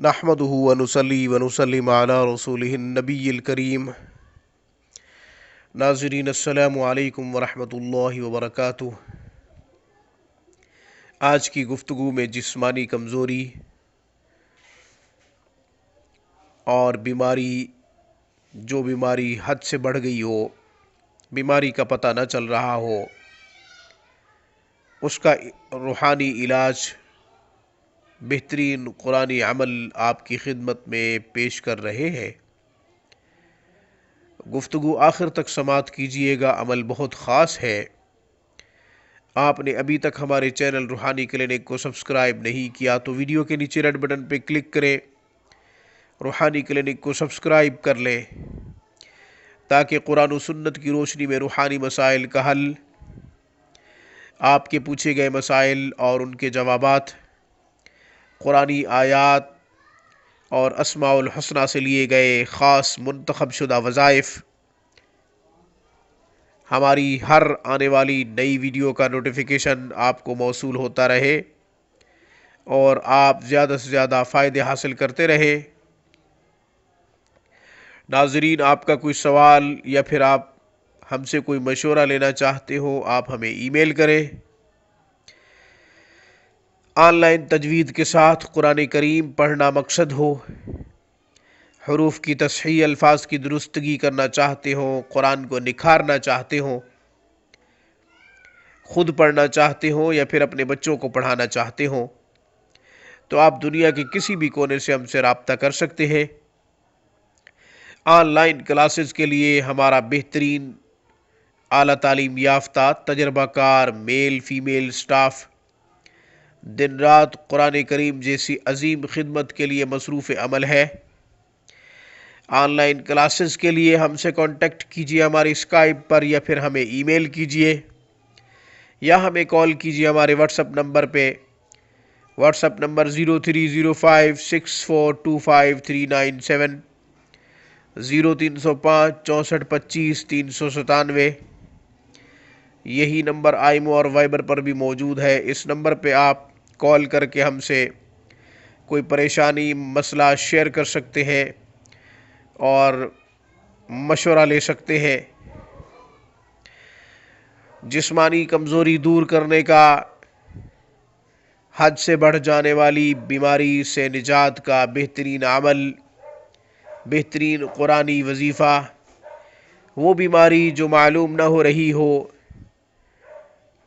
نحمدہ ونصلی ونسلم علی رسولہ النبی الکریم۔ ناظرین السلام علیکم ورحمۃ اللہ وبرکاتہ۔ آج کی گفتگو میں جسمانی کمزوری اور جو بیماری حد سے بڑھ گئی ہو، بیماری کا پتہ نہ چل رہا ہو، اس کا روحانی علاج بہترین قرآنی عمل آپ کی خدمت میں پیش کر رہے ہیں۔ گفتگو آخر تک سماعت کیجئے گا، عمل بہت خاص ہے۔ آپ نے ابھی تک ہمارے چینل روحانی کلینک کو سبسکرائب نہیں کیا تو ویڈیو کے نیچے ریڈ بٹن پہ کلک کریں، روحانی کلینک کو سبسکرائب کر لیں تاکہ قرآن و سنت کی روشنی میں روحانی مسائل کا حل، آپ کے پوچھے گئے مسائل اور ان کے جوابات، قرآنی آیات اور اسماء الحسنہ سے لیے گئے خاص منتخب شدہ وظائف، ہماری ہر آنے والی نئی ویڈیو کا نوٹیفیکیشن آپ کو موصول ہوتا رہے اور آپ زیادہ سے زیادہ فائدے حاصل کرتے رہے۔ ناظرین، آپ کا کوئی سوال یا پھر آپ ہم سے کوئی مشورہ لینا چاہتے ہو، آپ ہمیں ای میل کریں۔ آن لائن تجوید کے ساتھ قرآن کریم پڑھنا مقصد ہو، حروف کی تصحیح، الفاظ کی درستگی کرنا چاہتے ہو، قرآن کو نکھارنا چاہتے ہو، خود پڑھنا چاہتے ہو یا پھر اپنے بچوں کو پڑھانا چاہتے ہو، تو آپ دنیا کے کسی بھی کونے سے ہم سے رابطہ کر سکتے ہیں۔ آن لائن کلاسز کے لیے ہمارا بہترین اعلیٰ تعلیم یافتہ تجربہ کار میل فیمیل سٹاف دن رات قرآن کریم جیسی عظیم خدمت کے لیے مصروف عمل ہے۔ آن لائن کلاسز کے لیے ہم سے کانٹیکٹ کیجیے ہماری اسکائپ پر یا پھر ہمیں ای میل کیجیے یا ہمیں کال کیجیے ہمارے واٹس ایپ نمبر پہ۔ What's app number 0305642537 0305 6425 397۔ یہی نمبر آئیمو اور وائبر پر بھی موجود ہے۔ اس نمبر پہ آپ کال کر کے ہم سے کوئی پریشانی مسئلہ شیئر کر سکتے ہیں اور مشورہ لے سکتے ہیں۔ جسمانی کمزوری دور کرنے کا، حد سے بڑھ جانے والی بیماری سے نجات کا بہترین عمل، بہترین قرآنی وظیفہ، وہ بیماری جو معلوم نہ ہو رہی ہو،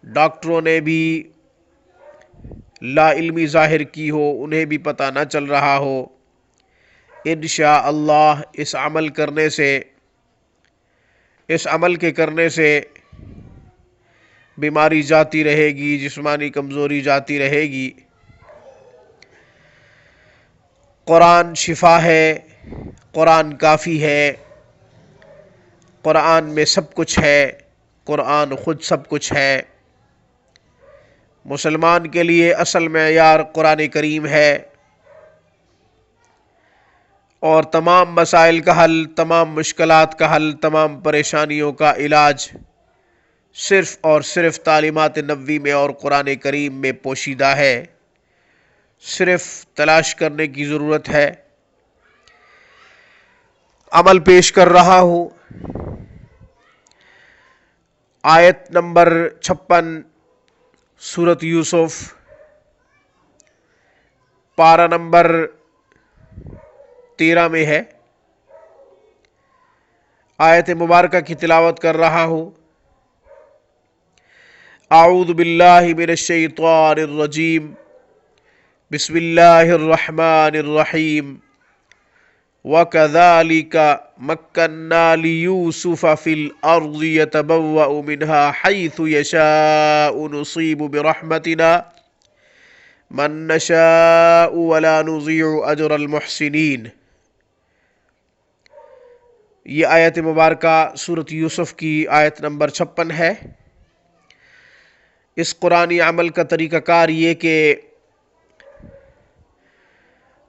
ڈاکٹروں نے بھی لا علمی ظاہر کی ہو، انہیں بھی پتہ نہ چل رہا ہو، انشاءاللہ اس عمل کے کرنے سے بیماری جاتی رہے گی، جسمانی کمزوری جاتی رہے گی۔ قرآن شفا ہے، قرآن کافی ہے، قرآن میں سب کچھ ہے، قرآن خود سب کچھ ہے۔ مسلمان کے لیے اصل معیار قرآن کریم ہے اور تمام مسائل کا حل، تمام مشکلات کا حل، تمام پریشانیوں کا علاج صرف اور صرف تعلیمات نبوی میں اور قرآن کریم میں پوشیدہ ہے۔ صرف تلاش کرنے کی ضرورت ہے۔ عمل پیش کر رہا ہوں۔ آیت نمبر 56 سورۃ یوسف، پارہ نمبر 13 میں ہے۔ آیت مبارکہ کی تلاوت کر رہا ہوں۔ اعوذ باللہ من الشیطان الرجیم، بسم اللہ الرحمن الرحیم۔ وَكَذَلِكَ مَكَّنَّا لِيُوسُفَ فِي الْأَرْضِ يَتَبَوَّأُ مِنْهَا حَيْثُ يَشَاءُ نُصِيبُ بِرَحْمَتِنَا مَن نَّشَاءُ وَلَا نُضِيعُ أَجْرَ الْمُحْسِنِينَ۔ یہ آیت مبارکہ سورۃ یوسف کی آیت نمبر 56 ہے۔ اس قرآنی عمل کا طریقہ کار یہ کہ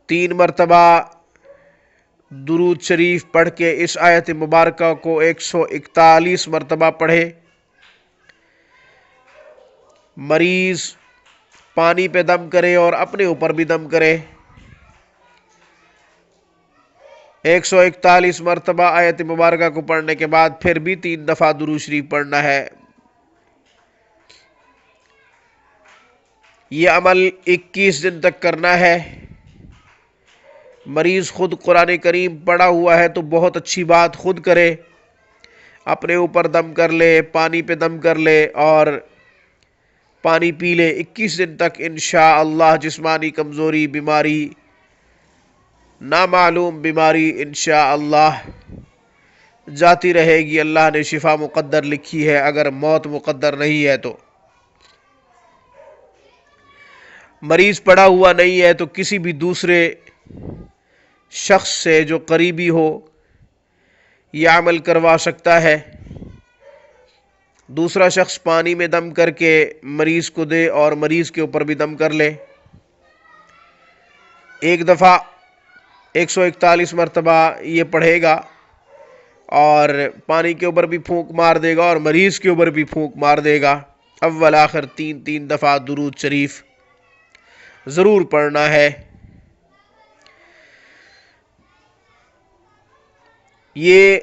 3 مرتبہ درود شریف پڑھ کے اس آیت مبارکہ کو 141 مرتبہ پڑھے۔ مریض پانی پہ دم کرے اور اپنے اوپر بھی دم کرے۔ 141 مرتبہ آیت مبارکہ کو پڑھنے کے بعد پھر بھی 3 دفعہ درود شریف پڑھنا ہے۔ یہ عمل 21 دن تک کرنا ہے۔ مریض خود قرآن کریم پڑھا ہوا ہے تو بہت اچھی بات، خود کرے، اپنے اوپر دم کر لے، پانی پہ دم کر لے اور پانی پی لے۔ 21 دن تک انشاءاللہ جسمانی کمزوری، بیماری، نامعلوم بیماری انشاءاللہ جاتی رہے گی۔ اللہ نے شفا مقدر لکھی ہے، اگر موت مقدر نہیں ہے تو۔ مریض پڑا ہوا نہیں ہے تو کسی بھی دوسرے شخص سے جو قریبی ہو یہ عمل کروا سکتا ہے۔ دوسرا شخص پانی میں دم کر کے مریض کو دے اور مریض کے اوپر بھی دم کر لے۔ ایک دفعہ 141 مرتبہ یہ پڑھے گا اور پانی کے اوپر بھی پھونک مار دے گا اور مریض کے اوپر بھی پھونک مار دے گا۔ اول آخر 3 دفعہ درود شریف ضرور پڑھنا ہے۔ یہ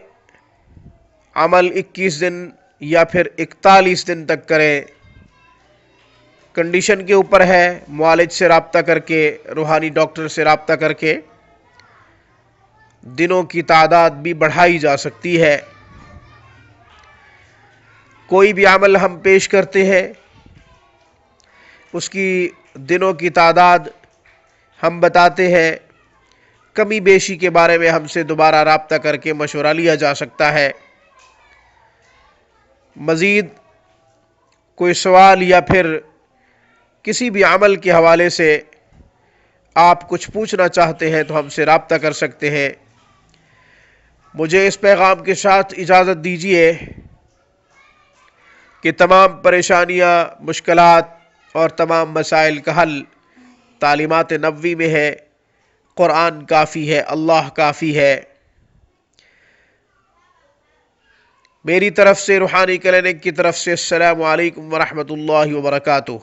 عمل 21 دن یا پھر 41 دن تک کریں، کنڈیشن کے اوپر ہے، معالج سے رابطہ کر کے، روحانی ڈاکٹر سے رابطہ کر کے دنوں کی تعداد بھی بڑھائی جا سکتی ہے۔ کوئی بھی عمل ہم پیش کرتے ہیں اس کی دنوں کی تعداد ہم بتاتے ہیں، کمی بیشی کے بارے میں ہم سے دوبارہ رابطہ کر کے مشورہ لیا جا سکتا ہے۔ مزید کوئی سوال یا پھر کسی بھی عمل کے حوالے سے آپ کچھ پوچھنا چاہتے ہیں تو ہم سے رابطہ کر سکتے ہیں۔ مجھے اس پیغام کے ساتھ اجازت دیجیے کہ تمام پریشانیاں، مشکلات اور تمام مسائل کا حل تعلیمات نبوی میں ہے۔ قرآن کافی ہے، اللہ کافی ہے۔ میری طرف سے، روحانی کلینک کی طرف سے، السلام علیکم ورحمۃ اللہ وبرکاتہ۔